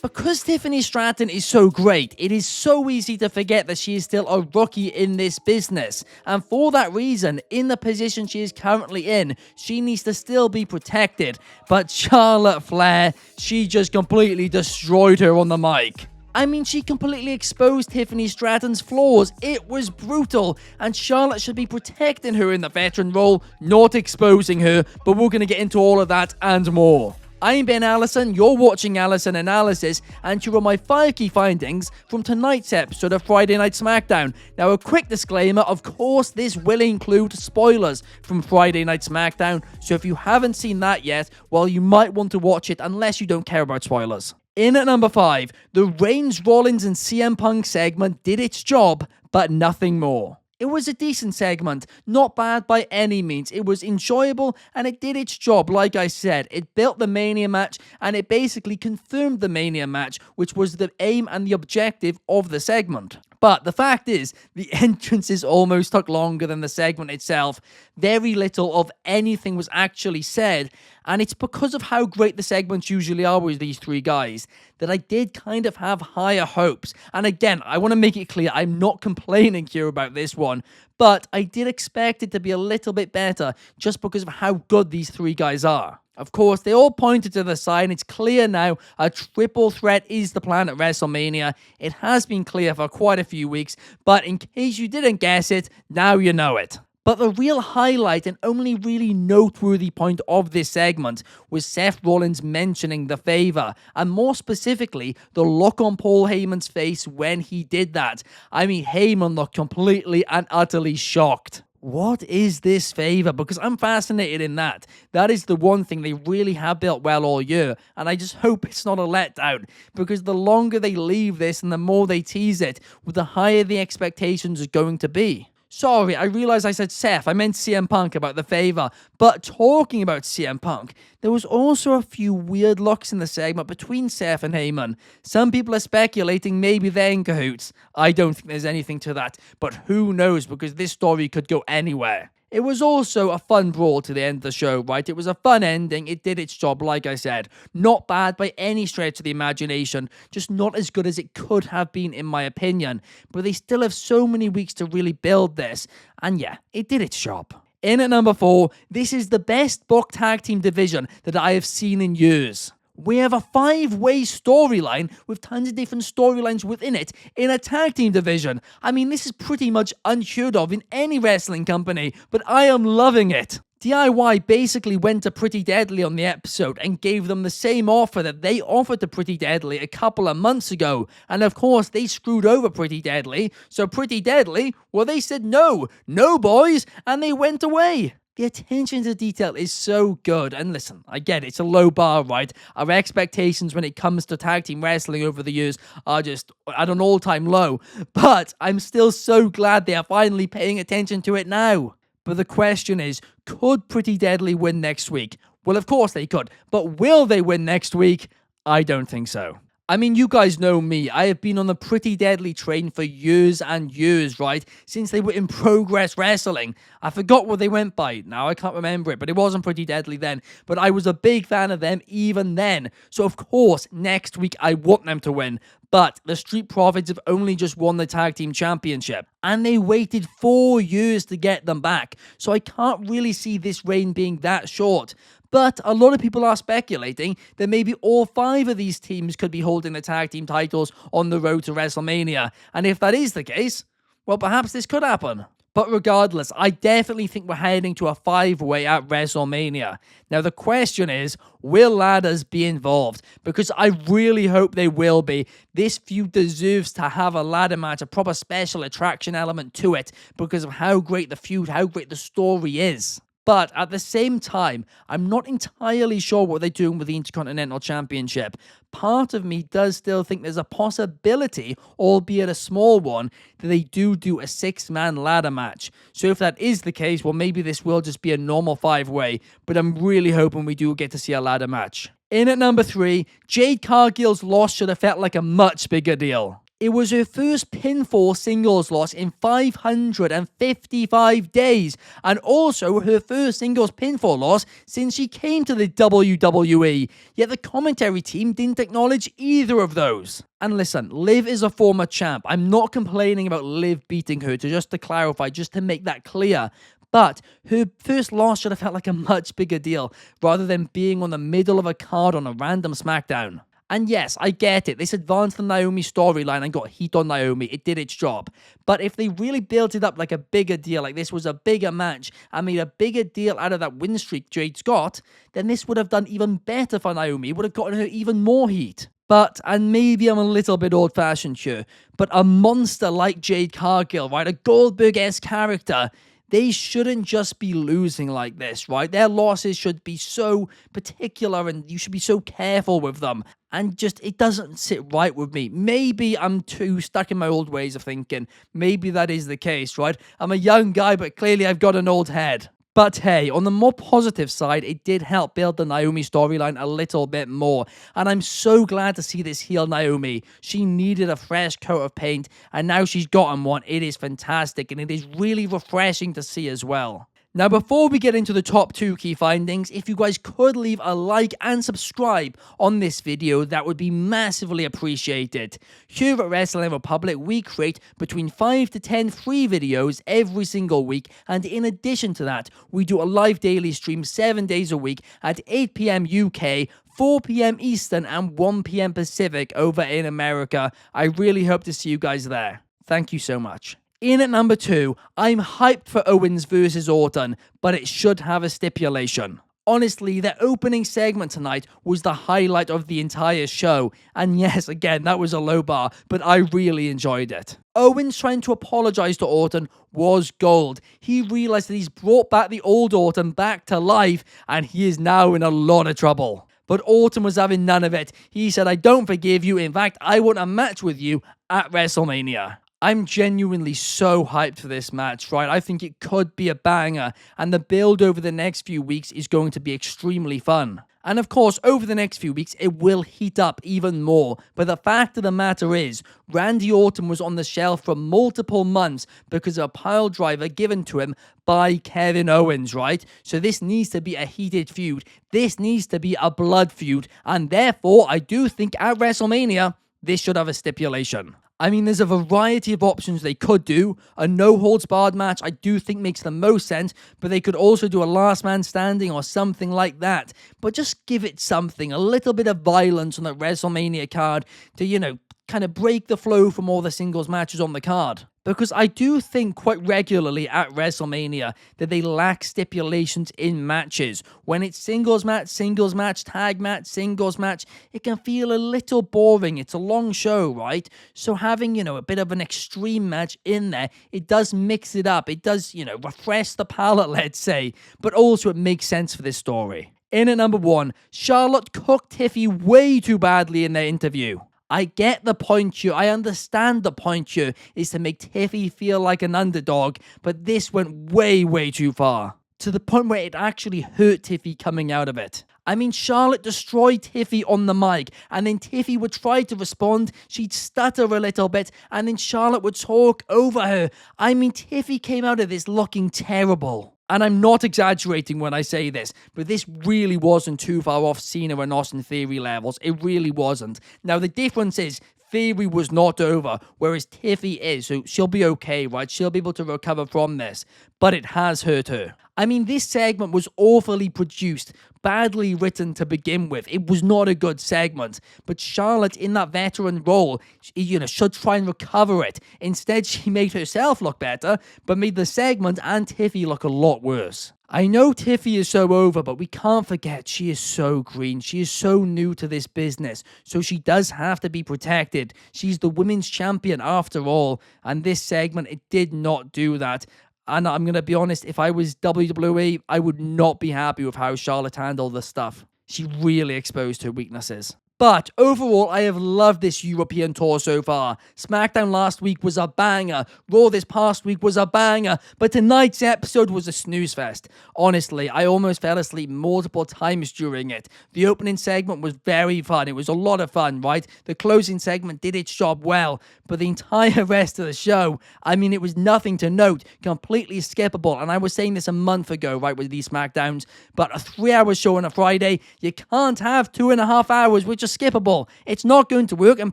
Because Tiffany Stratton is so great, it is so easy to forget that she is still a rookie in this business. And for that reason, in the position she is currently in, she needs to still be protected. But Charlotte Flair, she just completely destroyed her on the mic. I mean, she completely exposed Tiffany Stratton's flaws. It was brutal, and Charlotte should be protecting her in the veteran role, not exposing her, but we're going to get into all of that and more. I'm Ben Allison, you're watching Allison Analysis, and here are my 5 key findings from tonight's episode of Friday Night SmackDown. Now, a quick disclaimer, of course, this will include spoilers from Friday Night SmackDown, so if you haven't seen that yet, well, you might want to watch it unless you don't care about spoilers. In at number 5, the Reigns, Rollins, and CM Punk segment did its job, but nothing more. It was a decent segment, not bad by any means. It was enjoyable and it did its job, like I said. It built the Mania match and it basically confirmed the Mania match, which was the aim and the objective of the segment. But the fact is, the entrances almost took longer than the segment itself. Very little of anything was actually said, and it's because of how great the segments usually are with these 3 guys that I did kind of have higher hopes. And again, I want to make it clear, I'm not complaining here about this one, but I did expect it to be a little bit better just because of how good these 3 guys are. Of course, they all pointed to the sign. It's clear now a triple threat is the plan at WrestleMania. It has been clear for quite a few weeks, but in case you didn't guess it, now you know it. But the real highlight and only really noteworthy point of this segment was Seth Rollins mentioning the favor, and more specifically, the look on Paul Heyman's face when he did that. I mean, Heyman looked completely and utterly shocked. What is this favor? Because I'm fascinated in that. That is the one thing they really have built well all year, and I just hope it's not a letdown, because the longer they leave this and the more they tease it, the higher the expectations are going to be. Sorry, I realized I said Seth. I meant CM Punk about the favor. But talking about CM Punk, there was also a few weird looks in the segment between Seth and Heyman. Some people are speculating maybe they're in cahoots. I don't think there's anything to that, but who knows, because this story could go anywhere. It was also a fun brawl to the end of the show, right? It was a fun ending. It did its job, like I said. Not bad by any stretch of the imagination, just not as good as it could have been in my opinion. But they still have so many weeks to really build this. And yeah, it did its job. In at number 4, this is the best booked tag team division that I have seen in years. We have a 5-way storyline with tons of different storylines within it in a tag team division. I mean, this is pretty much unheard of in any wrestling company, but I am loving it. DIY basically went to Pretty Deadly on the episode and gave them the same offer that they offered to Pretty Deadly a couple of months ago. And of course, they screwed over Pretty Deadly. So Pretty Deadly, well, they said no boys, and they went away. The attention to detail is so good, and listen, I get it, it's a low bar, right? Our expectations when it comes to tag team wrestling over the years are just at an all-time low, but I'm still so glad they are finally paying attention to it now. But the question is, could Pretty Deadly win next week? Well, of course they could, but will they win next week? I don't think so. I mean, you guys know me. I have been on the Pretty Deadly train for years and years, right? Since they were in Progress Wrestling. I forgot what they went by. Now I can't remember it, but it wasn't Pretty Deadly then. But I was a big fan of them even then. So of course, next week I want them to win. But the Street Profits have only just won the Tag Team Championship. And they waited 4 years to get them back. So I can't really see this reign being that short. But a lot of people are speculating that maybe all 5 of these teams could be holding the tag team titles on the road to WrestleMania. And if that is the case, well, perhaps this could happen. But regardless, I definitely think we're heading to a 5-way at WrestleMania. Now, the question is, will ladders be involved? Because I really hope they will be. This feud deserves to have a ladder match, a proper special attraction element to it, because of how great the feud, how great the story is. But at the same time, I'm not entirely sure what they're doing with the Intercontinental Championship. Part of me does still think there's a possibility, albeit a small one, that they do a 6-man ladder match. So if that is the case, well, maybe this will just be a normal 5-way, but I'm really hoping we do get to see a ladder match. In at number 3, Jade Cargill's loss should have felt like a much bigger deal. It was her first pinfall singles loss in 555 days, and also her first singles pinfall loss since she came to the WWE, yet the commentary team didn't acknowledge either of those. And listen, Liv is a former champ. I'm not complaining about Liv beating her, just to clarify, just to make that clear. But her first loss should have felt like a much bigger deal, rather than being on the middle of a card on a random SmackDown. And yes, I get it. This advanced the Naomi storyline and got heat on Naomi. It did its job. But if they really built it up like a bigger deal, like this was a bigger match, and made a bigger deal out of that win streak Jade's got, then this would have done even better for Naomi. It would have gotten her even more heat. But, and maybe I'm a little bit old-fashioned here, but a monster like Jade Cargill, right? A Goldberg-esque character, they shouldn't just be losing like this, right? Their losses should be so particular and you should be so careful with them. And just, it doesn't sit right with me. Maybe I'm too stuck in my old ways of thinking. Maybe that is the case, right? I'm a young guy, but clearly I've got an old head. But hey, on the more positive side, it did help build the Naomi storyline a little bit more. And I'm so glad to see this heel Naomi. She needed a fresh coat of paint, and now she's gotten one. It is fantastic, and it is really refreshing to see as well. Now, before we get into the top 2 key findings, if you guys could leave a like and subscribe on this video, that would be massively appreciated. Here at Wrestling Republic, we create between 5 to 10 free videos every single week, and in addition to that, we do a live daily stream 7 days a week at 8 PM UK, 4 PM Eastern, and 1 PM Pacific over in America. I really hope to see you guys there. Thank you so much. In at number 2, I'm hyped for Owens versus Orton, but it should have a stipulation. Honestly, the opening segment tonight was the highlight of the entire show, and yes, again, that was a low bar, but I really enjoyed it. Owens trying to apologize to Orton was gold. He realized that he's brought back the old Orton back to life, and he is now in a lot of trouble. But Orton was having none of it. He said, "I don't forgive you. In fact, I want a match with you at WrestleMania." I'm genuinely so hyped for this match, right? I think it could be a banger, and the build over the next few weeks is going to be extremely fun. And of course, over the next few weeks, it will heat up even more. But the fact of the matter is, Randy Orton was on the shelf for multiple months because of a pile driver given to him by Kevin Owens, right? So this needs to be a heated feud. This needs to be a blood feud. And therefore, I do think at WrestleMania, this should have a stipulation. I mean, there's a variety of options they could do. A no-holds-barred match I do think makes the most sense, but they could also do a last man standing or something like that. But just give it something, a little bit of violence on the WrestleMania card to, kind of break the flow from all the singles matches on the card. Because I do think quite regularly at WrestleMania that they lack stipulations in matches. When it's singles match, tag match, singles match, it can feel a little boring. It's a long show, right? So having, a bit of an extreme match in there, it does mix it up. It does, refresh the palate, let's say. But also it makes sense for this story. In at number 1, Charlotte cooked Tiffy way too badly in their interview. I get the point here, I understand the point here is to make Tiffy feel like an underdog, but this went way, way too far. To the point where it actually hurt Tiffy coming out of it. I mean, Charlotte destroyed Tiffy on the mic, and then Tiffy would try to respond, she'd stutter a little bit, and then Charlotte would talk over her. I mean, Tiffy came out of this looking terrible. And I'm not exaggerating when I say this, but this really wasn't too far off Cena and Austin Theory levels. It really wasn't. Now, the difference is, Theory was not over, whereas Tiffy is, so she'll be okay, right? She'll be able to recover from this, but it has hurt her. I mean, this segment was awfully produced, badly written to begin with. It was not a good segment, but Charlotte in that veteran role, should try and recover it. Instead, she made herself look better, but made the segment and Tiffy look a lot worse. I know Tiffy is so over, but we can't forget she is so green. She is so new to this business, so she does have to be protected. She's the women's champion after all, and this segment, it did not do that. And I'm going to be honest, if I was WWE, I would not be happy with how Charlotte handled this stuff. She really exposed her weaknesses. But overall, I have loved this European tour so far. SmackDown last week was a banger. Raw this past week was a banger. But tonight's episode was a snooze fest. Honestly, I almost fell asleep multiple times during it. The opening segment was very fun. It was a lot of fun, right? The closing segment did its job well. But the entire rest of the show, I mean, it was nothing to note. Completely skippable. And I was saying this a month ago, right, with these SmackDowns. But a 3-hour show on a Friday, you can't have 2.5 hours, which is skippable. It's not going to work and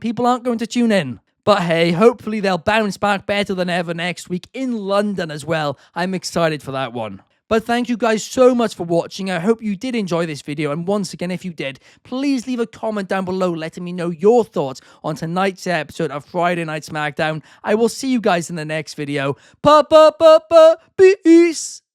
people aren't going to tune in. But hey, hopefully they'll bounce back better than ever next week in London as well. I'm excited for that one. But thank you guys so much for watching. I hope you did enjoy this video. And once again, if you did, please leave a comment down below letting me know your thoughts on tonight's episode of Friday Night SmackDown. I will see you guys in the next video. Peace!